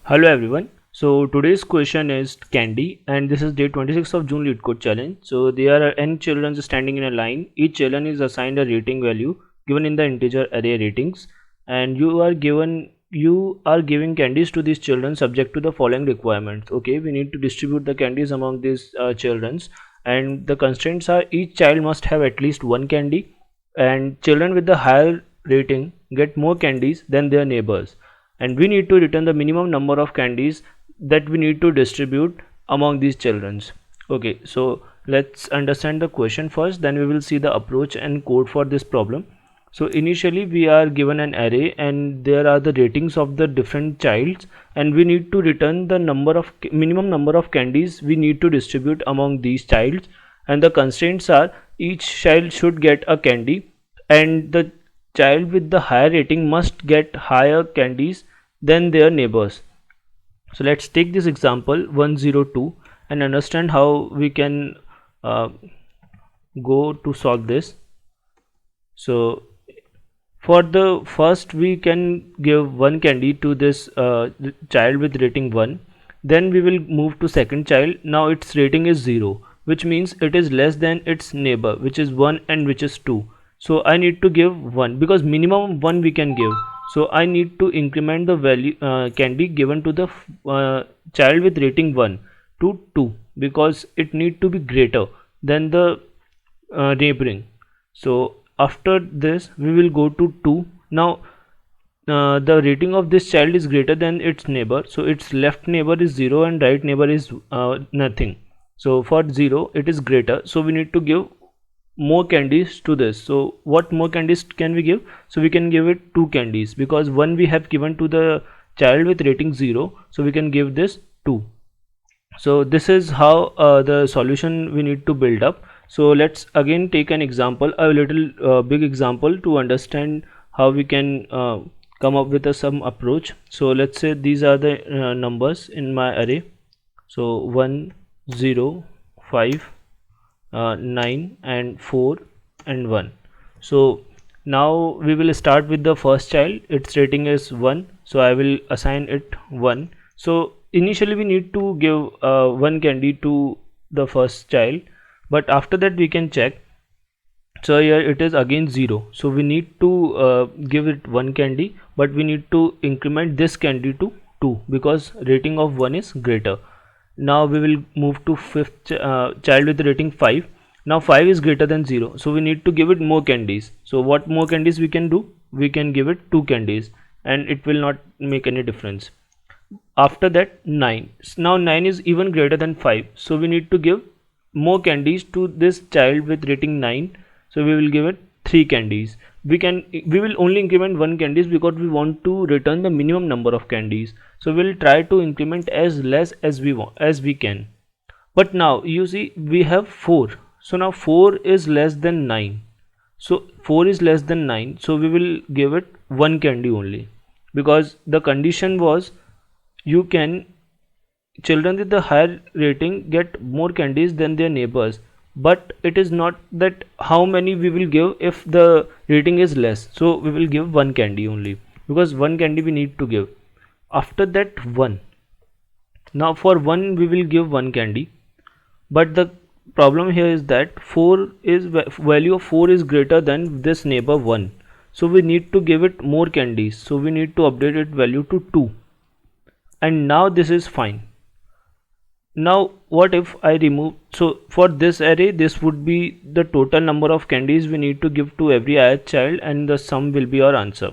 Hello everyone. So today's question is candy and this is day 26 of June Lead Code Challenge. So there are n children standing in a line. Each children is assigned a rating value given in the integer array ratings, and you are giving candies to these children subject to the following requirements. Okay, we need to distribute the candies among these childrens, and the constraints are each child must have at least one candy, and children with the higher rating get more candies than their neighbors, and we need to return the minimum number of candies that we need to distribute among these childrens. Okay, so let's understand the question first, then we will see the approach and code for this problem. So initially we are given an array and there are the ratings of the different childs, and we need to return the minimum number of candies we need to distribute among these childs, and the constraints are each child should get a candy, and the child with the higher rating must get higher candies than their neighbors. So let's take this example 102 and understand how we can uh, go to solve this. So for the first we can give one candy to this child with rating 1, then we will move to second child. Now its rating is 0, which means it is less than its neighbor which is 1 and which is 2. So I need to give 1 because minimum 1 we can give. So I need to increment the value candy given to the child with rating 1 to 2 because it need to be greater than the neighboring. So after this we will go to 2. Now the rating of this child is greater than its neighbor, so its left neighbor is 0 and right neighbor is nothing. So for 0 it is greater, so we need to give more candies to this. So what more candies can we give? So we can give it 2 candies because 1 we have given to the child with rating 0, so we can give this 2. So this is how the solution we need to build up. So let's again take an example, a little big example, to understand how we can come up with some approach. So let's say these are the numbers in my array. So 1 0 5 9 and 4 and 1. So now we will start with the first child. Its rating is 1, so I will assign it 1. So initially we need to give one candy to the first child, but after that we can check. So here it is again 0, so we need to give it one candy, but we need to increment this candy to 2 because rating of 1 is greater. Now we will move to fifth child with rating 5. Now 5 is greater than 0, so we need to give it more candies. So what more candies we can do? We can give it 2 candies and it will not make any difference. After that 9. Now 9 is even greater than 5, so we need to give more candies to this child with rating 9. So we will give it 3 candies. We will only increment 1 candies because we want to return the minimum number of candies. So we'll try to increment as less as we can. But now you see we have 4. So now 4 is less than 9. So 4 is less than 9, so we will give it 1 candy only because the condition was you can children with the higher rating get more candies than their neighbors, but it is not that how many we will give if the rating is less. So we will give 1 candy only because 1 candy we need to give. After that 1. Now for 1 we will give 1 candy, but the problem here is that 4 is value of 4 is greater than this neighbor 1, so we need to give it more candies, so we need to update its value to 2, and now this is fine. Now what if I remove, so for this array this would be the total number of candies we need to give to every ith child, and the sum will be our answer.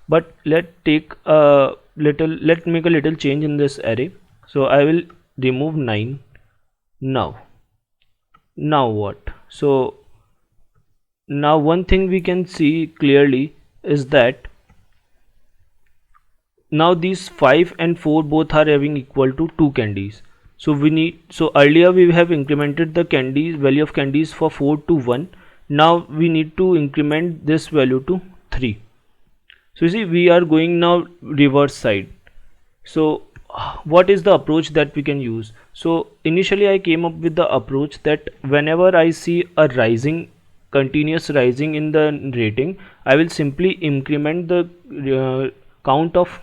But let's make a little change in this array. So I will remove 9. Now what? So now one thing we can see clearly is that now these 5 and 4 both are having equal to 2 candies. So earlier we have incremented the candies value of candies for 4 to 1. Now we need to increment this value to 3. So you see we are going now reverse side. So what is the approach that we can use? So initially I came up with the approach that whenever I see a continuous rising in the rating, I will simply increment the count of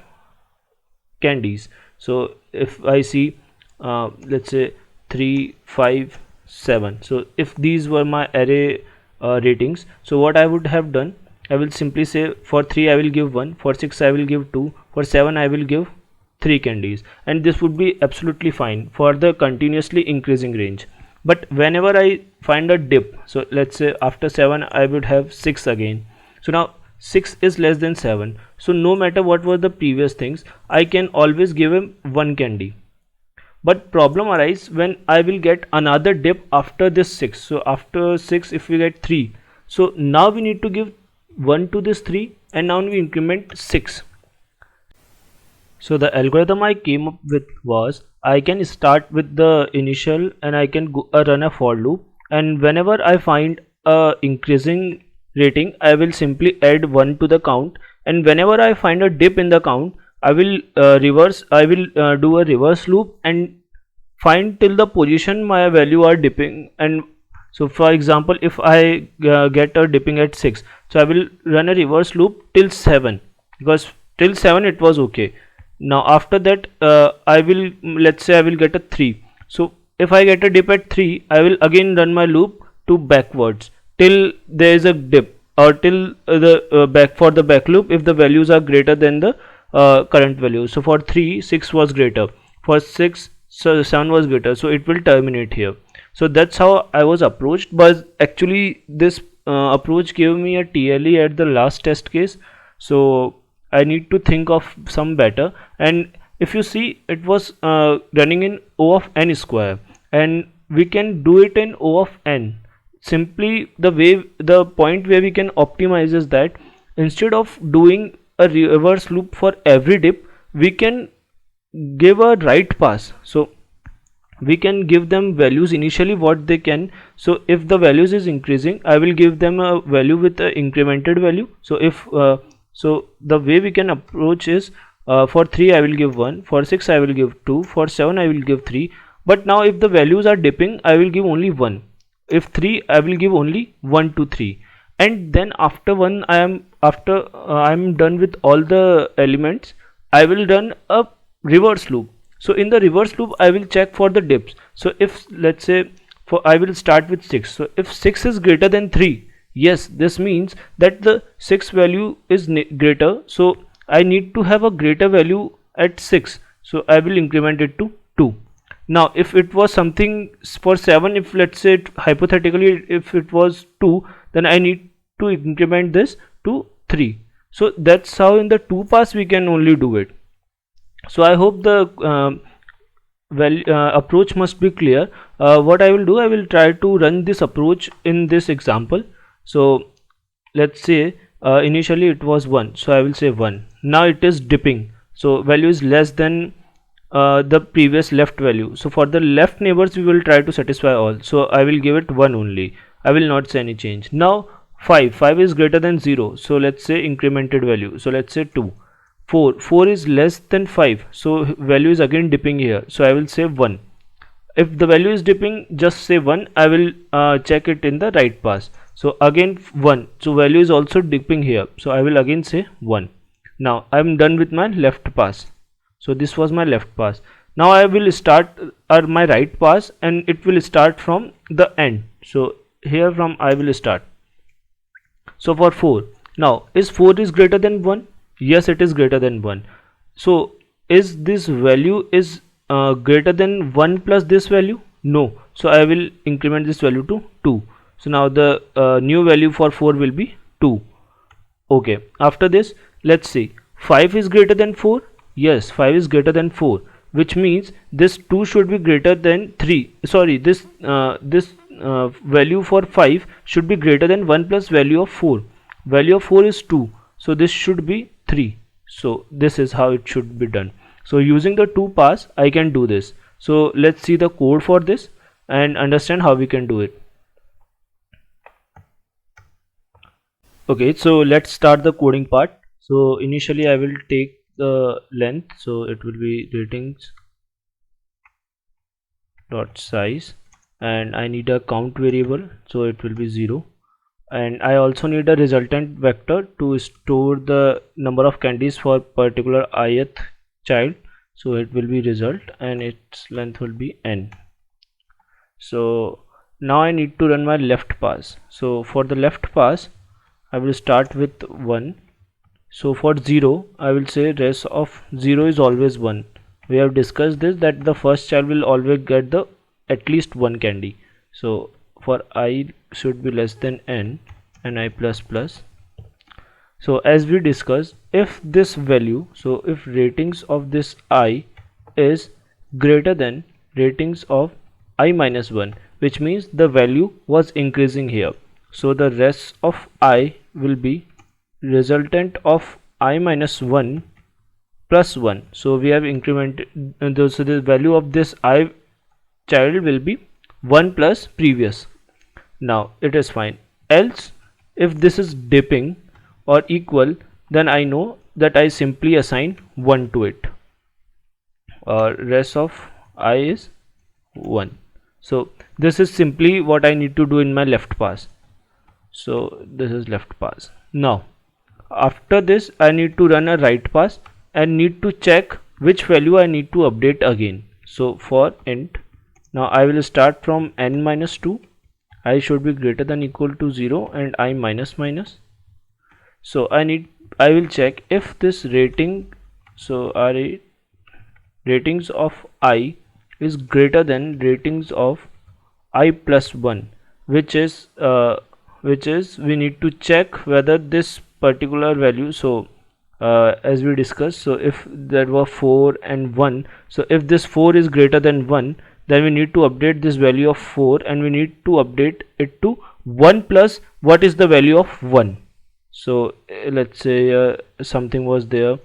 candies. So if I see let's say 3, 5, 7, so if these were my array ratings, so what I would have done, I will simply say for 3 I will give 1, for 6 I will give 2, for 7 I will give 3 candies, and this would be absolutely fine for the continuously increasing range. But whenever I find a dip, so let's say after 7 I would have 6 again, so now 6 is less than 7, so no matter what were the previous things, I can always give him 1 candy. But problem arises when I will get another dip after this 6. So after 6 if we get 3, so now we need to give 1 to this 3, and now we increment 6. So the algorithm I came up with was, I can start with the initial and I can run a for loop, and whenever I find a increasing rating I will simply add 1 to the count, and whenever I find a dip in the count I will do a reverse loop and find till the position my value are dipping. And so for example, if I get a dipping at 6, so I will run a reverse loop till 7, because till 7 it was okay. Now after that I will, let's say I will get a 3, so if I get a dip at 3 I will again run my loop to backwards till there is a dip, or till the back loop if the values are greater than the current value. So for 3 6 was greater, for 6 so 7 was greater, so it will terminate here. So that's how I was approached, but actually this approach gave me a TLE at the last test case, so I need to think of some better. And if you see, it was running in O of n square, and we can do it in O of n. Simply the point where we can optimize is that instead of doing a reverse loop for every dip, we can give a right pass. So we can give them values initially what they can. So if the values is increasing, I will give them a value with a incremented value. So if so the way we can approach is, for 3 I will give 1, for 6 I will give 2, for 7 I will give 3. But now if the values are dipping, I will give only 1. If 3, I will give only 1 to 3. And then after I am done with all the elements, I will run a reverse loop. So in the reverse loop I will check for the dips. So if, let's say, for I will start with 6, so if 6 is greater than 3, yes, this means that the 6 value is greater, so I need to have a greater value at 6, so I will increment it to 2. Now if it was something for 7, if let's say hypothetically if it was 2, then I need to increment this to 3. So that's how in the 2 pass we can only do it. So I hope the approach must be clear. What I will do, I will try to run this approach in this example. So let's say initially it was 1, so I will say 1. Now it is dipping, so value is less than the previous left value. So for the left neighbors we will try to satisfy all, so I will give it 1 only, I will not say any change. Now 5 is greater than 0, so let's say incremented value, so let's say 2. 4 is less than 5, so value is again dipping here, so I will say 1. If the value is dipping, just say 1, I will check it in the right pass. So again 1, so value is also dipping here, so I will again say 1. Now I am done with my left pass. So this was my left pass. Now I will start my right pass, and it will start from the end. So here from I will start. So for 4, now is 4 is greater than 1? Yes, it is greater than 1. So is this value is greater than 1 plus this value? No. So I will increment this value to 2. So now the new value for 4 will be 2. Okay, after this let's see, 5 is greater than 4. Yes, 5 is greater than 4, which means this 2 should be greater than 3. Sorry, this value for 5 should be greater than 1 plus value of 4. Value of 4 is 2, so this should be 3. So this is how it should be done. So using the 2 pass I can do this. So let's see the code for this and understand how we can do it. Okay, so let's start the coding part. So initially I will take the length, so it will be ratings dot size, and I need a count variable, so it will be 0, and I also need a resultant vector to store the number of candies for particular ith child. so it will be result and its length will be n. So now I need to run my left pass. So for the left pass I will start with 1. So for 0 I will say res of 0 is always 1. We have discussed this, that the first child will always get the at least one candy. So for I should be less than n and I plus plus. So as we discussed, if this value, so if ratings of this I is greater than ratings of I minus 1, which means the value was increasing here, so the rest of I will be resultant of I minus 1 plus 1. So we have incremented, so the value of this I child will be 1 plus previous. Now it is fine. Else if this is dipping or equal, then I know that I simply assign 1 to it, or rest of I is 1. So this is simply what I need to do in my left pass. So this is left pass. Now after this I need to run a right pass and need to check which value I need to update again. So for int, now I will start from n minus 2, I should be greater than equal to 0 and I minus minus. So I will check if this rating, so ratings of I is greater than ratings of I plus 1, which is we need to check whether this particular value, so as we discussed, so if there were 4 and 1, so if this 4 is greater than 1, then we need to update this value of 4 and we need to update it to 1 plus what is the value of 1. So let's say something was there,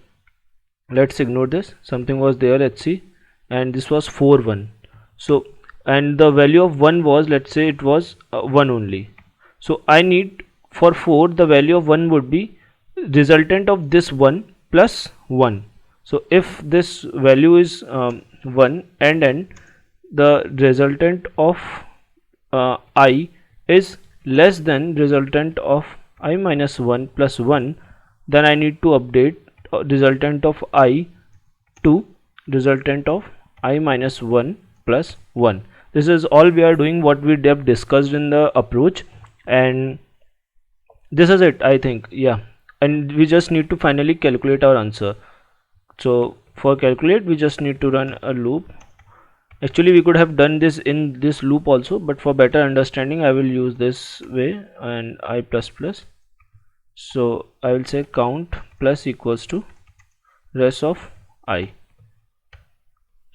let's ignore this, something was there, let's see, and this was 4 1. So and the value of 1 was, let's say it was 1 only. So I need, for 4 the value of 1 would be resultant of this 1 plus 1. So if this value is 1 and n, the resultant of I is less than resultant of I minus 1 plus 1, then I need to update resultant of I to resultant of I minus 1 plus 1. This is all we are doing, what we have discussed in the approach, and this is it, I think. Yeah, and we just need to finally calculate our answer. So for calculate we just need to run a loop. Actually we could have done this in this loop also, but for better understanding I will use this way, and I plus plus. So I will say count plus equals to rest of I,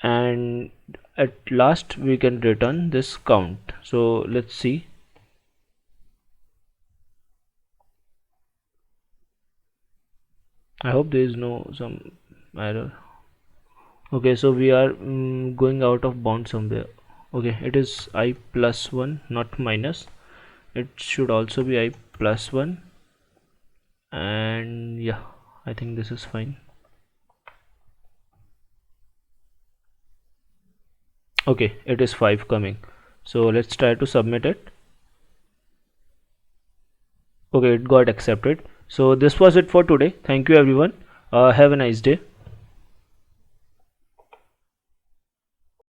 and at last we can return this count. So let's see. I hope there is no some error. Okay, so we are going out of bound somewhere. Okay, it is I plus 1, not minus. It should also be I plus 1, and yeah, I think this is fine. Okay, it is 5 coming, so let's try to submit it. Okay, it got accepted. So this was it for today. Thank you everyone. Have a nice day.